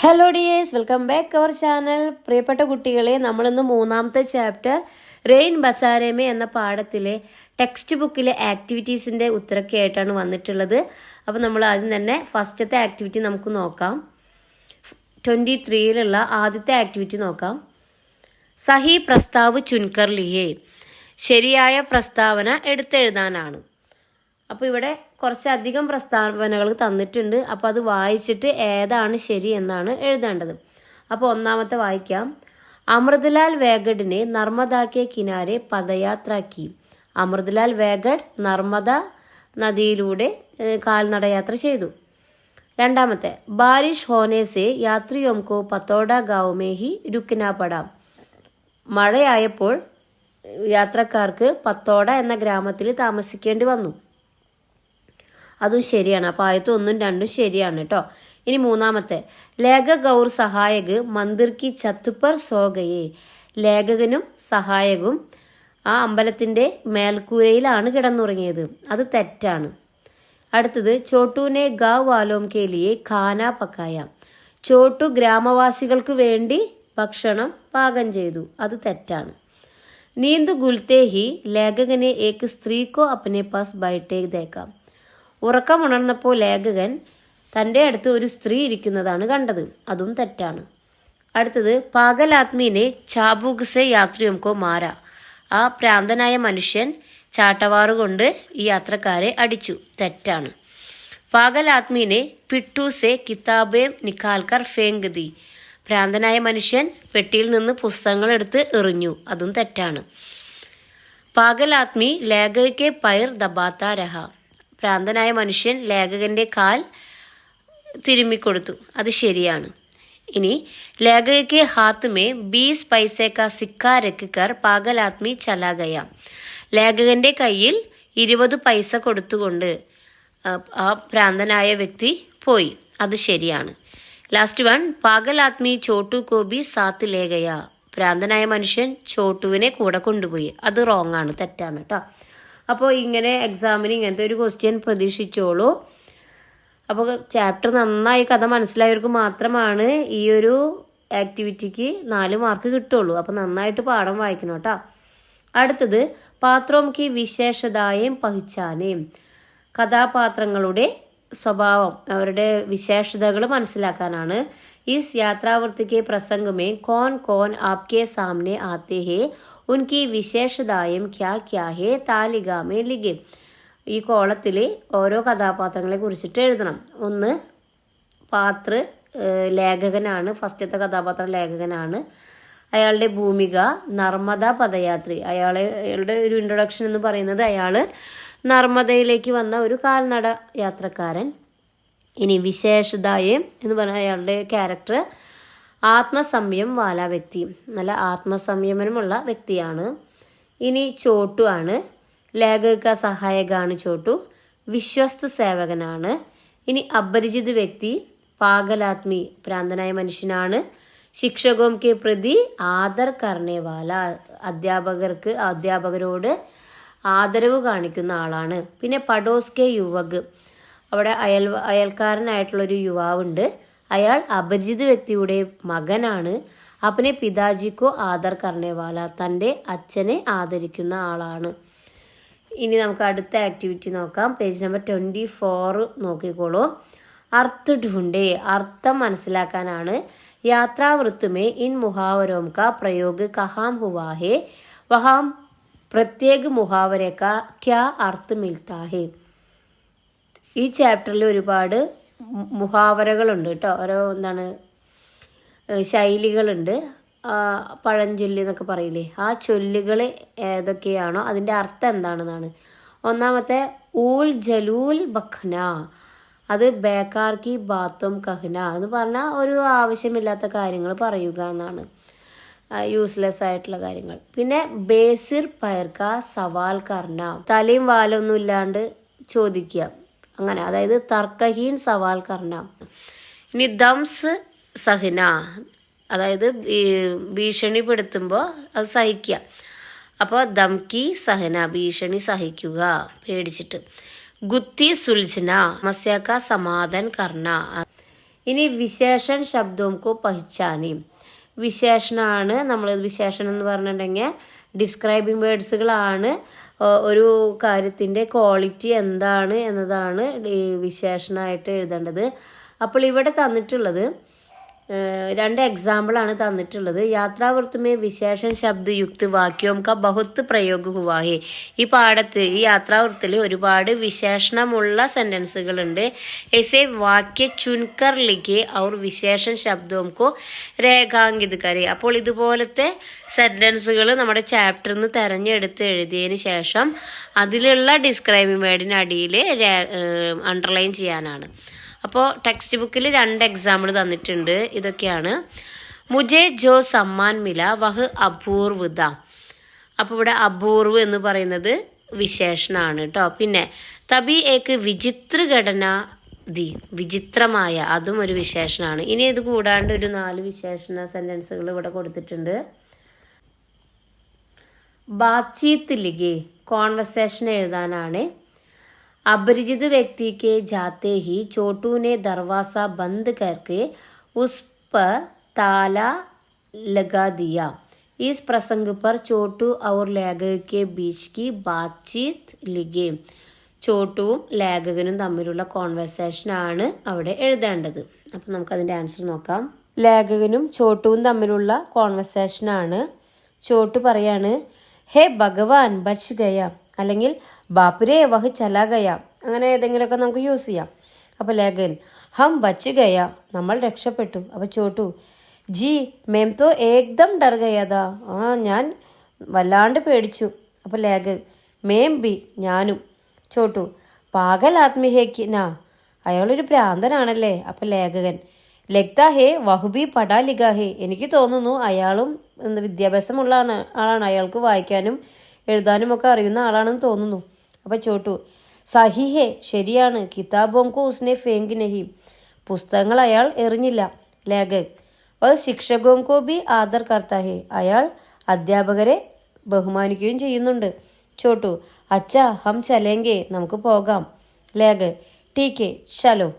Hello dears, welcome back our channel. പ്രിയപ്പെട്ട കുട്ടികളെ, നമ്മളിന്ന് മൂന്നാമത്തെ ചാപ്റ്റർ റെയിൻ ബസാരേമേ എന്ന പാഠത്തിലെ ടെക്സ്റ്റ് ബുക്കിലെ ആക്ടിവിറ്റീസിൻ്റെ ഉത്തരമൊക്കെ ആയിട്ടാണ് വന്നിട്ടുള്ളത്. അപ്പോൾ നമ്മൾ ആദ്യം തന്നെ ഫസ്റ്റത്തെ ആക്ടിവിറ്റി നമുക്ക് നോക്കാം. 23ലുള്ള ആദ്യത്തെ ആക്ടിവിറ്റി നോക്കാം. സഹി പ്രസ്താവ് ചുൻകർ ലിയേ, ശരിയായ പ്രസ്താവന എടുത്തെഴുതാനാണ്. അപ്പോൾ ഇവിടെ കുറച്ചധികം പ്രസ്താവനകൾ തന്നിട്ടുണ്ട്. അപ്പോൾ അത് വായിച്ചിട്ട് ഏതാണ് ശരി എന്നാണ് എഴുതേണ്ടത്. അപ്പോൾ ഒന്നാമത്തെ വായിക്കാം. അമൃതലാൽ വേഗഡിനെ നർമ്മദാക്കെ കിനാരെ പദയാത്രാക്കി. അമൃതലാൽ വേഗഡ് നർമ്മദ നദിയിലൂടെ കാൽനടയാത്ര ചെയ്തു. രണ്ടാമത്തെ, ബാരിഷ് ഹോനെ സെ യാത്രിയോംകോ പത്തോഡ ഗാവ് മേ ഹി രുക്കിനാ പടാം. മഴയായപ്പോൾ യാത്രക്കാർക്ക് പത്തോഡ എന്ന ഗ്രാമത്തിൽ താമസിക്കേണ്ടി വന്നു. അതും ശരിയാണ്. അപ്പോൾ ആദ്യത്തെ 1ഉം 2ഉം ശരിയാണ് കേട്ടോ. ഇനി മൂന്നാമത്തെ, ലേഖക് ഔർ സഹായക് മന്ദിർ കി ഛത്ത് പർ സോ ഗയേ. ലേഖകനും സഹായകും ആ അമ്പലത്തിൻ്റെ മേൽക്കൂരയിലാണ് കിടന്നുറങ്ങിയത്. അത് തെറ്റാണ്. അടുത്തത്, ചോട്ടുവിനെ ഗാവ് വാലോം കെ ലിയെ ഖാന പക്കായ. ചോട്ടു ഗ്രാമവാസികൾക്ക് വേണ്ടി ഭക്ഷണം പാകം ചെയ്തു. അത് തെറ്റാണ്. നീന്ത് ഗുൽത്തേ ഹി ലേഖകനെ ഏക് സ്ത്രീക്കോ അപ്പനെ പാസ് ബൈഠേ ദേക്കാം. ഉറക്കമുണർന്നപ്പോൾ ലേഖകൻ തൻ്റെ അടുത്ത് ഒരു സ്ത്രീ ഇരിക്കുന്നതാണ് കണ്ടത്. അതും തെറ്റാണ്. അടുത്തത്, പാഗൽ ആത്മീനെ ചാബുക് സെ യാത്രിയോംകോ മാര. ആ പ്രാന്തനായ മനുഷ്യൻ ചാട്ടവാറുകൊണ്ട് ഈ യാത്രക്കാരെ അടിച്ചു. തെറ്റാണ്. പാഗൽ ആത്മീനെ പിട്ടു സെ കിതാബേ നിക്കാൽക്കർ ഫേങ്ക് ദി. ഭ്രാന്തനായ മനുഷ്യൻ പെട്ടിയിൽ നിന്ന് പുസ്തകങ്ങൾ എടുത്ത് എറിഞ്ഞു. അതും തെറ്റാണ്. പാഗൽ ആത്മി ലേഖകെ പയർ ദബാത്ത രഹ. ഭ്രാന്തനായ മനുഷ്യൻ ലേഖകന്റെ കാൽ തിരുമ്മിക്കൊടുത്തു. അത് ശരിയാണ്. ഇനി, ലേഖകെ ഹാത്ത് മേ 20 പൈസേ കാ സിക്ക രഖ് കർ പാഗൽ ആത്മി ചലാ ഗയ. ലേഖകന്റെ കയ്യിൽ 20 പൈസ കൊടുത്തുകൊണ്ട് ആ ഭ്രാന്തനായ വ്യക്തി പോയി. അത് ശരിയാണ്. ലാസ്റ്റ് വൺ, പാഗൽ ആത്മി ചോട്ടു കോ ബി സാത്ത് ലേ ഗയ. ഭ്രാന്തനായ മനുഷ്യൻ ചോട്ടുവിനെ കൂടെ കൊണ്ടുപോയി. അത് റോങ് ആണ്, തെറ്റാണ് കേട്ടോ. അപ്പോൾ ഇങ്ങനെ എക്സാമിന് ഇങ്ങനത്തെ ഒരു ക്വസ്റ്റ്യൻ പ്രതീക്ഷിച്ചോളൂ. അപ്പോൾ ചാപ്റ്റർ നന്നായി കഥ മനസ്സിലായവർക്ക് മാത്രമാണ് ഈ ഒരു ആക്ടിവിറ്റിക്ക് 4 മാർക്ക് കിട്ടുള്ളൂ. അപ്പോൾ നന്നായിട്ട് പാഠം വായിക്കണം കേട്ടോ. അടുത്തത്, പാത്രോം കി വിശേഷതായേം പഹിച്ചാനേം. കഥാപാത്രങ്ങളുടെ സ്വഭാവം, അവരുടെ വിശേഷതകൾ മനസ്സിലാക്കാനാണ്. ഇസ് യാത്രാവൃത്തിക്ക് പ്രസംഗമേ കോൻ കോൻ ആപ്കെ സാമനെ ആത്തെ ഹേ ഉൻകി വിശേഷതായം ക്യാ ക്യാ ഹേ താലികാമേ ലിഖേ. ഈ കോളത്തിൽ ഓരോ കഥാപാത്രങ്ങളെ കുറിച്ചിട്ട് എഴുതണം. ഒന്ന്, പാത്ര ലേഖകനാണ്. ഫസ്റ്റത്തെ കഥാപാത്രം ലേഖകനാണ്. അയാളുടെ ഭൂമിക നർമ്മദ പദയാത്രി. അയാളുടെ ഒരു ഇൻട്രൊഡക്ഷൻ എന്ന് പറയുന്നത് അയാൾ നർമ്മദയിലേക്ക് വന്ന ഒരു കാൽനട യാത്രക്കാരൻ. ഇനി വിശേഷതായം എന്ന് പറഞ്ഞാൽ അയാളുടെ ക്യാരക്ടർ ആത്മസംയം വാല വ്യക്തി, നല്ല ആത്മസംയമനമുള്ള വ്യക്തിയാണ്. ഇനി ചോട്ടു ആണ്. ലേഖക സഹായകാണ് ചോട്ടു. വിശ്വസ്ത സേവകനാണ്. ഇനി അപരിചിത വ്യക്തി പാഗലാത്മി, ഭ്രാന്തനായ മനുഷ്യനാണ്. ശിക്ഷകോം കെ പ്രതി ആദർ കർണേ വാല, അധ്യാപകരോട് ആദരവ് കാണിക്കുന്ന ആളാണ്. പിന്നെ പഡോസ് കെ യുവക്, അവിടെ അയൽക്കാരനായിട്ടുള്ളൊരു യുവാവുണ്ട്. അയാൾ അപരിചിത വ്യക്തിയുടെ മകനാണ്. അപ്പനെ പിതാജിക്കോ ആദർ കർണേവാല, തൻ്റെ അച്ഛനെ ആദരിക്കുന്ന ആളാണ്. ഇനി നമുക്ക് അടുത്ത ആക്ടിവിറ്റി നോക്കാം. പേജ് നമ്പർ 24 നോക്കിക്കോളൂ. അർത്ഥ ഢൂണ്ടേ, അർത്ഥം മനസ്സിലാക്കാനാണ്. യാത്രാവൃത്തുമേ ഇൻ മുഹാവരോം കാ പ്രयोग കഹാം ഹുവാ ഹേ വഹാം പ്രത്യേക മുഹാവരെ കാ ക്യാ അർത്ഥ മിൽത്താ ഹേ. ഈ ചാപ്റ്ററിൽ ഒരുപാട് മുഹാവരകളുണ്ട് കേട്ടോ. ഓരോ ശൈലികളുണ്ട്. പഴഞ്ചൊല്ലി എന്നൊക്കെ പറയില്ലേ, ആ ചൊല്ലുകൾ ഏതൊക്കെയാണോ അതിൻ്റെ അർത്ഥം എന്താണെന്നാണ്. ഒന്നാമത്തെ, ഊൽ ജലൂൽ ബഖ്ന. അത് ബേക്കാർ കി ബാത്തും കഹ്ന എന്ന് പറഞ്ഞാൽ ഒരു ആവശ്യമില്ലാത്ത കാര്യങ്ങൾ പറയുക എന്നാണ്, യൂസ്ലെസ് ആയിട്ടുള്ള കാര്യങ്ങൾ. പിന്നെ ബേസിർ പയർക്ക സവാൽ കർണ, തലയും വാലൊന്നും ഇല്ലാണ്ട് ചോദിക്കുക, അങ്ങനെ, അതായത് തർക്കഹീൻ സവാൽ കർണ. ഇനി ദംസ് സഹന, അതായത് ഭീഷണിപ്പെടുത്തുമ്പോൾ അത് സഹിക്കുക. അപ്പോൾ ദംകി സഹന, ഭീഷണി സഹിക്കുക പേടിച്ചിട്ട്. ഗുത്തി സുൽജന, സമസ്യ കാ സമാധാൻ കർണ. ഇനി വിശേഷൺ ശബ്ദോംകോ പഹ്ചാനി. വിശേഷണമാണ് നമ്മൾ. വിശേഷണം എന്ന് പറഞ്ഞിട്ടുണ്ടെങ്കിൽ ഡിസ്ക്രൈബിങ് വേർഡ്സുകളാണ്. ഒരു കാര്യത്തിൻ്റെ ക്വാളിറ്റി എന്താണ് എന്നതാണ് ഈ വിശേഷണമായിട്ട് എഴുതേണ്ടത്. അപ്പോൾ ഇവിടെ തന്നിട്ടുള്ളത് 2 എക്സാമ്പിളാണ് തന്നിട്ടുള്ളത്. യാത്രാവൃത്തമേ വിശേഷൺ ശബ്ദ യുക്ത് വാക്യോം കാ ബഹുത്ത് പ്രയോഗ ഹുവാ ഹെ. ഈ പാഠത്തിൽ ഈ യാത്രാവൃത്തിൽ ഒരുപാട് വിശേഷണമുള്ള സെന്റൻസുകളുണ്ട്. ऐसे വാക്യ ചുൻകർ ലിഖേ ഔർ വിശേഷൺ ശബ്ദോം കോ രേഖാങ്കിത് കരേ. അപ്പോൾ ഇതുപോലത്തെ സെന്റൻസുകൾ നമ്മുടെ ചാപ്റ്ററിൽ നിന്ന് തിരഞ്ഞെടുത്ത് എഴുതിയതിന് ശേഷം അതിലുള്ള ഡിസ്ക്രൈബിംഗ് വേർഡിനടിയിൽ അണ്ടർലൈൻ ചെയ്യാനാണ്. അപ്പോൾ ടെക്സ്റ്റ് ബുക്കിൽ 2 എക്സാമ്പിൾ തന്നിട്ടുണ്ട്. ഇതൊക്കെയാണ്. മുജെ ജോ സമ്മാൻ മില വഹ് അപൂർവത. അപ്പോൾ ഇവിടെ അപൂർവ് എന്ന് പറയുന്നത് വിശേഷണമാണ് കേട്ടോ. പിന്നെ തബി ഏക്ക് വിചിത്ര ഘടന ദി, വിചിത്രമായ, അതും ഒരു വിശേഷണമാണ്. ഇനി ഇത് കൂടാണ്ട് ഒരു 4 വിശേഷണ സെന്റൻസുകൾ ഇവിടെ കൊടുത്തിട്ടുണ്ട്. ബാത്ചീത്ത് ലിഖേ, കോൺവെർസേഷൻ എഴുതാനാണ്. अपरिचित व्यक्ति के जाते ही छोटू ने दरवाजा बंद करके उस पर ताला लगा दिया. इस प्रसंग पर छोटू और लेखक के बीच की बातचीत लिखे. ചോട്ടുവും ലേഖകനും തമ്മിലുള്ള കോൺവെർസേഷൻ ആണ് അവിടെ എഴുതേണ്ടത്. അപ്പം നമുക്കതിൻ്റെ ആൻസർ നോക്കാം. ലേഖകനും ചോട്ടുവും തമ്മിലുള്ള കോൺവെർസേഷൻ ആണ്. ചോട്ടു പറയാണ്, ഹേ ഭഗവാൻ ബച്ച് ഗയ, അല്ലെങ്കിൽ ബാപ്പുരേ വഹ് ചലാ ഗയ, അങ്ങനെ ഏതെങ്കിലുമൊക്കെ നമുക്ക് യൂസ് ചെയ്യാം. അപ്പോൾ ലേഖകൻ, ഹം ബച്ച് ഗയ, നമ്മൾ രക്ഷപ്പെട്ടു. അപ്പോൾ ചോട്ടു, ജി മേം തോ ഏകദം ഡർ ഗയാതാ, ഞാൻ വല്ലാണ്ട് പേടിച്ചു. അപ്പോൾ ലേഖകൻ, മേം ബി, ഞാനും. ചോട്ടു, പാഗൽ ആദ്മി ഹേ കി നാ, അയാളൊരു ഭ്രാന്തനാണല്ലേ. അപ്പോൾ ലേഖകൻ, ലഗ്താ ഹേ വഹുബി പഠാ ലിഖാ ഹേ, എനിക്ക് തോന്നുന്നു അയാളും വിദ്യാഭ്യാസമുള്ള ആളാണ്, അയാൾക്ക് വായിക്കാനും എഴുതാനും ഒക്കെ അറിയുന്ന ആളാണെന്ന് തോന്നുന്നു. അപ്പോൾ ചോട്ടു, സഹി ഹേ, ശരിയാണ്. കിതാബോം കോ ഉസ്നെ ഫേങ്ക് നഹി, പുസ്തകങ്ങൾ അയാൾ എറിഞ്ഞില്ല. ലേഖക്, വഹ് ശിക്ഷകോം കോ ബി ആദർ കർത്താ ഹേ, അയാൾ അധ്യാപകരെ ബഹുമാനിക്കുകയും ചെയ്യുന്നുണ്ട്. ചോട്ടു, അച്ഛാ ഹം ചലേങ്കെ, നമുക്ക് പോകാം. ലേഖക്, ടീക്കെ ചലോ.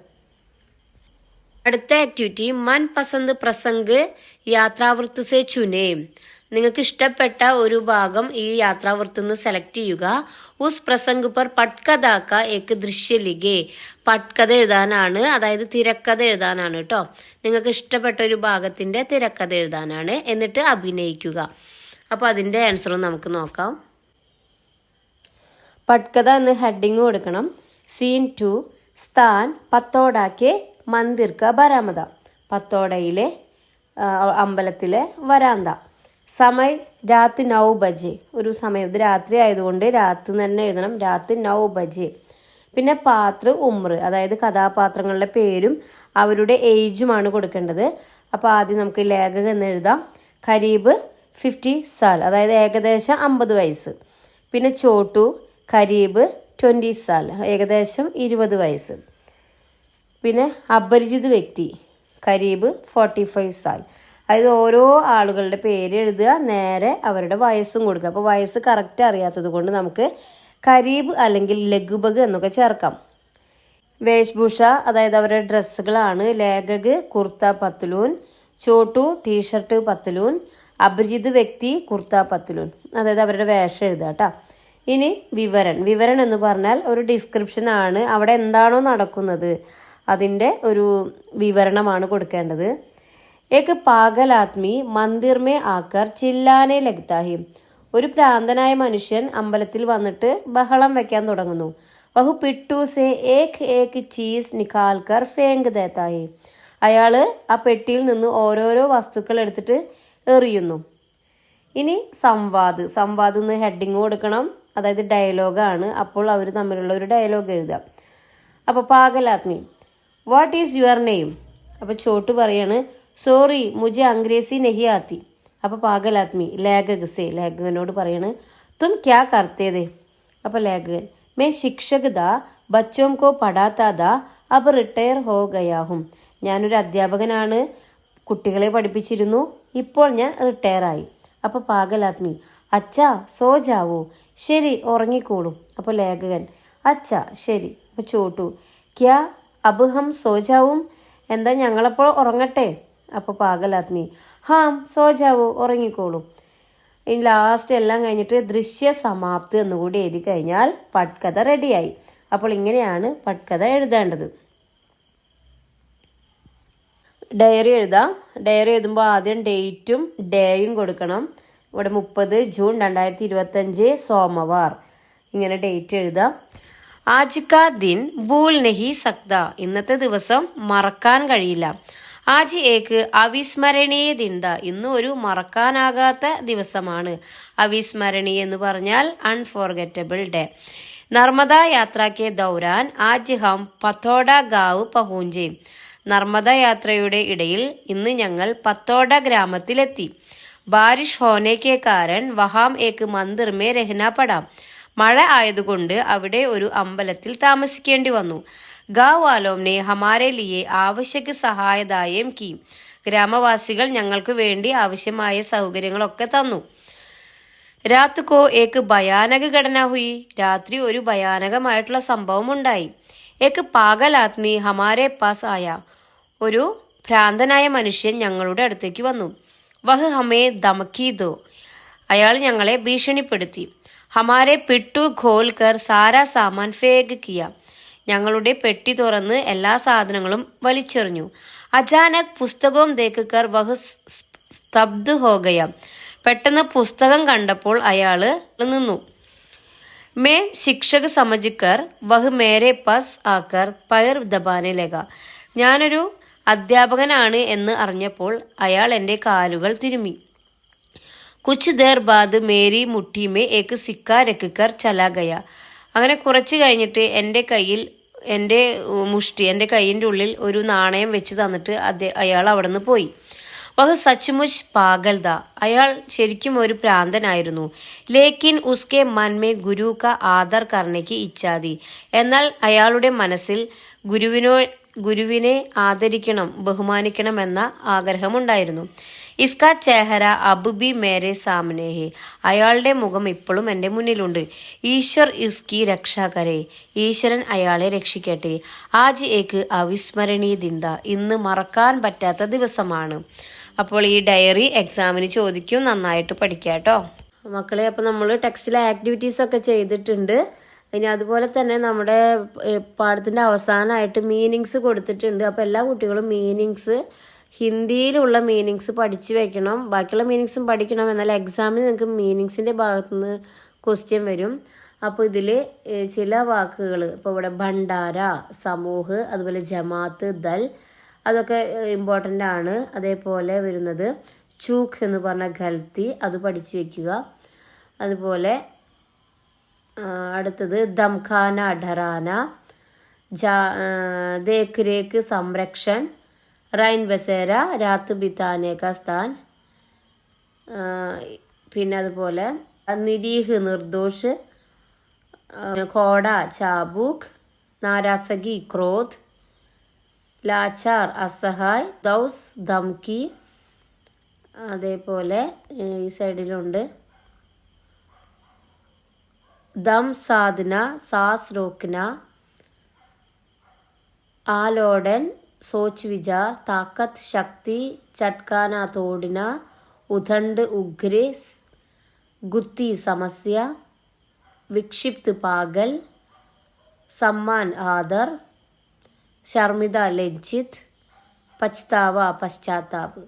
അടുത്ത ആക്ടിവിറ്റി മൻ പസന്ത് പ്രസംഗ് യാത്രാവൃത്ത് സെ ചുനേ. നിങ്ങൾക്ക് ഇഷ്ടപ്പെട്ട ഒരു ഭാഗം ഈ യാത്രാവൃത്തിൽ നിന്ന് സെലക്ട് ചെയ്യുക. ഉസ് പ്രസംഗ് പർ പട്കഥാക്ക ഏക്ക് ദൃശ്യ ലിഖേ. പട്കഥ എഴുതാനാണ്, അതായത് തിരക്കഥ എഴുതാനാണ് കേട്ടോ. നിങ്ങൾക്ക് ഇഷ്ടപ്പെട്ട ഒരു ഭാഗത്തിന്റെ തിരക്കഥ എഴുതാനാണ്, എന്നിട്ട് അഭിനയിക്കുക. അപ്പോൾ അതിന്റെ ആൻസറും നമുക്ക് നോക്കാം. പട്കഥ എന്ന് ഹെഡിങ് കൊടുക്കണം. സീൻ 2, സ്ഥാൻ പത്തോടാക്കെ മന്ദിർ ക ബരാമദ, പത്തോടയിലെ അമ്പലത്തിലെ വരാന്ത. സമയ് രാത്രി 9 ബജെ, ഒരു സമയം, ഇത് രാത്രി ആയതുകൊണ്ട് രാത്രി തന്നെ എഴുതണം, രാത്രി 9 ബജെ. പിന്നെ പാത്ര ഉമ്ര, അതായത് കഥാപാത്രങ്ങളുടെ പേരും അവരുടെ ഏജുമാണ് കൊടുക്കേണ്ടത്. അപ്പോൾ ആദ്യം നമുക്ക് ലേഖകൻ എന്ന് എഴുതാം. ഖരീബ് 50 സാൽ, അതായത് ഏകദേശം 50 വയസ്സ്. പിന്നെ ചോട്ടു ഖരീബ് 20 സാൽ, ഏകദേശം 20 വയസ്സ്. പിന്നെ അപരിചിത വ്യക്തി ഖരീബ് 45 സാൽ. അതായത് ഓരോ ആളുകളുടെ പേര് എഴുതുക, നേരെ അവരുടെ വയസ്സും കൊടുക്കുക. അപ്പോൾ വയസ്സ് കറക്റ്റ് അറിയാത്തത് കൊണ്ട് നമുക്ക് ഖരീബ് അല്ലെങ്കിൽ ലഘുബഗ് എന്നൊക്കെ ചേർക്കാം. വേഷ്ഭൂഷ, അതായത് അവരുടെ ഡ്രസ്സുകളാണ്. ലേഖക് കുർത്ത പത്ലൂൻ, ചോട്ടു ടീഷർട്ട് പത്ലൂൻ, അപരിചിത വ്യക്തി കുർത്ത പത്ലൂൻ, അതായത് അവരുടെ വേഷം എഴുതുക കേട്ടോ. ഇനി വിവരൺ എന്ന് പറഞ്ഞാൽ ഒരു ഡിസ്ക്രിപ്ഷൻ ആണ്, അവിടെ എന്താണോ നടക്കുന്നത് അതിൻ്റെ ഒരു വിവരണമാണ് കൊടുക്കേണ്ടത്. ഏക് പാഗൽ ആദ്മി മന്ദിർ മേ ആക്കർ ചില്ലാനെ ലഗ്താ ഹി, ഒരു ഭ്രാന്തനായ മനുഷ്യൻ അമ്പലത്തിൽ വന്നിട്ട് ബഹളം വെക്കാൻ തുടങ്ങുന്നു. വഹു പിട്ടു സെ ഏക് ചീസ് നിക്കാൽ കർ ഫേങ്ക് ദേത്താ ഹി, അയാള് ആ പെട്ടിയിൽ നിന്ന് ഓരോരോ വസ്തുക്കൾ എടുത്തിട്ട് എറിയുന്നു. ഇനി സംവാദ് എന്ന് ഹെഡിങ് കൊടുക്കണം, അതായത് ഡയലോഗാണ്. അപ്പോൾ അവർ തമ്മിലുള്ള ഒരു ഡയലോഗ് എഴുതുക. അപ്പോൾ പാഗലാത്മി, വാട്ട് ഈസ് യുവർ നെയിം? അപ്പോൾ ചോട്ടു പറയാണ്, സോറി മുझे അംഗ്രേസി നഹി ആത്തി. അപ്പോൾ പാഗലാത്മി ലേഖകനോട് പറയാണ്, തും ക്യാ കർത്തേ ദേ? അപ്പോൾ ലേഖകൻ, മേ ശിക്ഷക് ദാ ബച്ചോം കോ പഠാത്താ ദാ അബ് റിട്ടയർ ഹോ ഗയാ ഹും, ഞാനൊരു അധ്യാപകനാണ്, കുട്ടികളെ പഠിപ്പിച്ചിരുന്നു, ഇപ്പോൾ ഞാൻ റിട്ടയർ ആയി. അപ്പോൾ പാഗലാത്മി, അച്ഛാ സോ ജാവോ, ശരി ഉറങ്ങിക്കോളും. അപ്പോൾ ലേഖകൻ, അച്ഛാ ശരി. അപ്പോൾ ചോട്ടു, ക്യാ അബ് ഹം സോ ജാവും, എന്താ ഞങ്ങളപ്പോൾ ഉറങ്ങട്ടെ? അപ്പോൾ Pagal Aadmi Ham so Joao, ഉറങ്ങിക്കോളും. ഇനി ലാസ്റ്റ് എല്ലാം കഴിഞ്ഞിട്ട് ദൃശ്യ സമാപ്തി എന്നുകൂടി എഴുതി കഴിഞ്ഞാൽ പട്കഥ റെഡിയായി. അപ്പോൾ ഇങ്ങനെയാണ് പട്കഥ എഴുതേണ്ടത്. ഡയറി എഴുതാം. ഡയറി എഴുതുമ്പോൾ ആദ്യം ഡേറ്റും ഡേയും കൊടുക്കണം. ഇവിടെ 30 ജൂൺ 2025 സോമവാർ, ഇങ്ങനെ ഡേറ്റ് എഴുതാം. ആജ് കാ ദിൻ ഭൂൽ നഹി സക്ത, ഇന്നത്തെ ദിവസം മറക്കാൻ കഴിയില്ല. ആജ് ഏക്ക് അവിസ്മരണീയ ദിൻ, ഇന്ന് ഒരു മറക്കാനാകാത്ത ദിവസമാണ്. അവിസ്മരണീയ എന്ന് പറഞ്ഞാൽ അൺഫോർഗറ്റബിൾ ഡേ. നർമ്മദ യാത്ര കെ ദൗരാൻ ആജ് ഹം പത്തോഡ ഗാവ് പഹൂഞ്ചെ, നർമ്മദ യാത്രയുടെ ഇടയിൽ ഇന്ന് ഞങ്ങൾ പത്തോഡ ഗ്രാമത്തിലെത്തി. ബാരിഷ് ഹോനെ കെ കാരൻ വഹാം ഏക്ക് മന്ദിർ മേ രഹ്ന പടാം, മഴ ആയതുകൊണ്ട് അവിടെ ഒരു അമ്പലത്തിൽ താമസിക്കേണ്ടി വന്നു. ഗാവ് വാലോംനെ ഹമാരെ ലിയെ ആവശ്യക്ക് സഹായദായം കി, ഗ്രാമവാസികൾ ഞങ്ങൾക്ക് വേണ്ടി ആവശ്യമായ സൗകര്യങ്ങളൊക്കെ തന്നു. രാത് കോ ഏക്ക് ഭയാനക ഘടന ഹുയി, രാത്രി ഒരു ഭയാനകമായിട്ടുള്ള സംഭവം ഉണ്ടായി. ഏക്ക് പാഗൽ ആദ്മി ഹമാരെ പാസ് ആയ, ഒരു ഭ്രാന്തനായ മനുഷ്യൻ ഞങ്ങളുടെ അടുത്തേക്ക് വന്നു. വഹ് ഹമേ ധമക്കി ദോ, അയാൾ ഞങ്ങളെ ഭീഷണിപ്പെടുത്തി. ഹമാരെ പിട്ടു ഖോൽ കർ സാരാ സാമാൻ ഫേക് കിയ, ഞങ്ങളുടെ പെട്ടി തുറന്ന് എല്ലാ സാധനങ്ങളും വലിച്ചെറിഞ്ഞു. അചാനക് പുസ്തകവും ദേഖ് കർ വഹ് സ്തബ്ദ് ഹോ ഗയ, പെട്ടെന്ന് പുസ്തകം കണ്ടപ്പോൾ അയാൾ നിന്നു. മേ ശിക്ഷക് സമജ് കർ വഹ് മേരെ പാസ് ആക്കർ പയർ ദബാനെ ലഗ, ഞാനൊരു അധ്യാപകനാണ് എന്ന് അറിഞ്ഞപ്പോൾ അയാൾ എൻ്റെ കാലുകൾ തിരുമ്മി. കുച്ച് ദേർ ബാദ് മേരി മുട്ടി മേ ഏക്ക് സിക്ക രഖ് കർ ചലാ ഗയ, അങ്ങനെ കുറച്ച് കഴിഞ്ഞിട്ട് എൻ്റെ കൈയിൻ്റെ ഉള്ളിൽ ഒരു നാണയം വെച്ച് തന്നിട്ട് അയാൾ അവിടെ നിന്ന് പോയി. വഹ് സച്മുച്ച് പാഗൽ ദ, അയാൾ ശരിക്കും ഒരു ഭ്രാന്തനായിരുന്നു. ലേക്കിൻ ഉസ്കെ മൻ മേ ഗുരു കാ ആദർ കർണയ്ക്ക് ഇച്ഛാതി, എന്നാൽ അയാളുടെ മനസ്സിൽ ഗുരുവിനെ ആദരിക്കണം, ബഹുമാനിക്കണം എന്ന ആഗ്രഹമുണ്ടായിരുന്നു. ഇസ്കാ ചെഹര അബ് ബി മേരെ സാമനെ ഹെ, അയാളുടെ മുഖം ഇപ്പോഴും എൻ്റെ മുന്നിലുണ്ട്. ഈശ്വർ ഉസ്കി രക്ഷാ കരേ, ഈശ്വരൻ അയാളെ രക്ഷിക്കട്ടെ. ആജ് ഏക്ക് അവിസ്മരണീയ ദിൻ, ഇന്ന് മറക്കാൻ പറ്റാത്ത ദിവസമാണ്. അപ്പോൾ ഈ ഡയറി എക്സാമിന് ചോദിക്കും, നന്നായിട്ട് പഠിക്കാട്ടോ മക്കളെ. അപ്പോൾ നമ്മൾ ടെക്സ്റ്റിലെ ആക്ടിവിറ്റീസ് ഒക്കെ ചെയ്തിട്ടുണ്ട്. ഇനി അതുപോലെ തന്നെ നമ്മുടെ പാഠത്തിൻ്റെ അവസാനമായിട്ട് മീനിങ്സ് കൊടുത്തിട്ടുണ്ട്. അപ്പോൾ എല്ലാ കുട്ടികളും മീനിങ്സ്, ഹിന്ദിയിലുള്ള മീനിങ്സ് പഠിച്ചു വെക്കണം. ബാക്കിയുള്ള മീനിങ്സും പഠിക്കണം. എന്നാൽ എക്സാമിന് നിങ്ങൾക്ക് മീനിങ്സിൻ്റെ ഭാഗത്തുനിന്ന് ക്വസ്റ്റ്യൻ വരും. അപ്പോൾ ഇതിൽ ചില വാക്കുകൾ, ഇപ്പോൾ ഇവിടെ ഭണ്ഡാര, സമൂഹ്, അതുപോലെ ജമാഅത്ത്, ദൽ, അതൊക്കെ ഇമ്പോർട്ടൻ്റ് ആണ്. അതേപോലെ വരുന്നത് ചൂക്ക് എന്ന് പറഞ്ഞ ഗൽത്തി, അത് പഠിച്ചു വെക്കുക. അതുപോലെ അടുത്തത് ദംഖാന, ഡറാന, ദേഖ് രേഖ്, സംരക്ഷൺ, റൈൻ ബസേര, രാത്ത് ബിതാനെ കാ സ്ഥാൻ, പിന്നെ അതുപോലെ നിരീഹ്, നിർദോഷ്, ഖോഡ, ചാബൂക്ക്, നാരാസഗി, ക്രോധ്, ലാച്ചാർ, അസഹായ്, ദൗസ്, ധംകി. അതേപോലെ ഈ സൈഡിലുണ്ട് ദം സാധന, സാസ് റോക്കന, ആലോഡൻ, सोच विचार, ताकत, शक्ति, चटकाना तोड़ना, उदंड, उग्र, गुत्ती, समस्या, विक्षिप्त, पागल, सम्मान, आदर, शर्मिदा, लज्जित, പശ്ചാവ, പശ്ചാത്താപ്.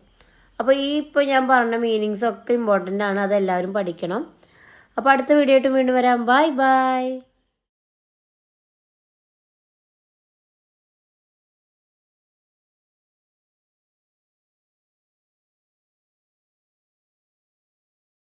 അപ്പോൾ ഈ ഇപ്പോൾ ഞാൻ പറഞ്ഞ മീനിങ്സ് ഒക്കെ ഇമ്പോർട്ടൻ്റ് ആണ്, അതെല്ലാവരും പഠിക്കണം. അപ്പോൾ അടുത്ത വീഡിയോ ആയിട്ട് വീണ്ടും വരാം. Bye bye.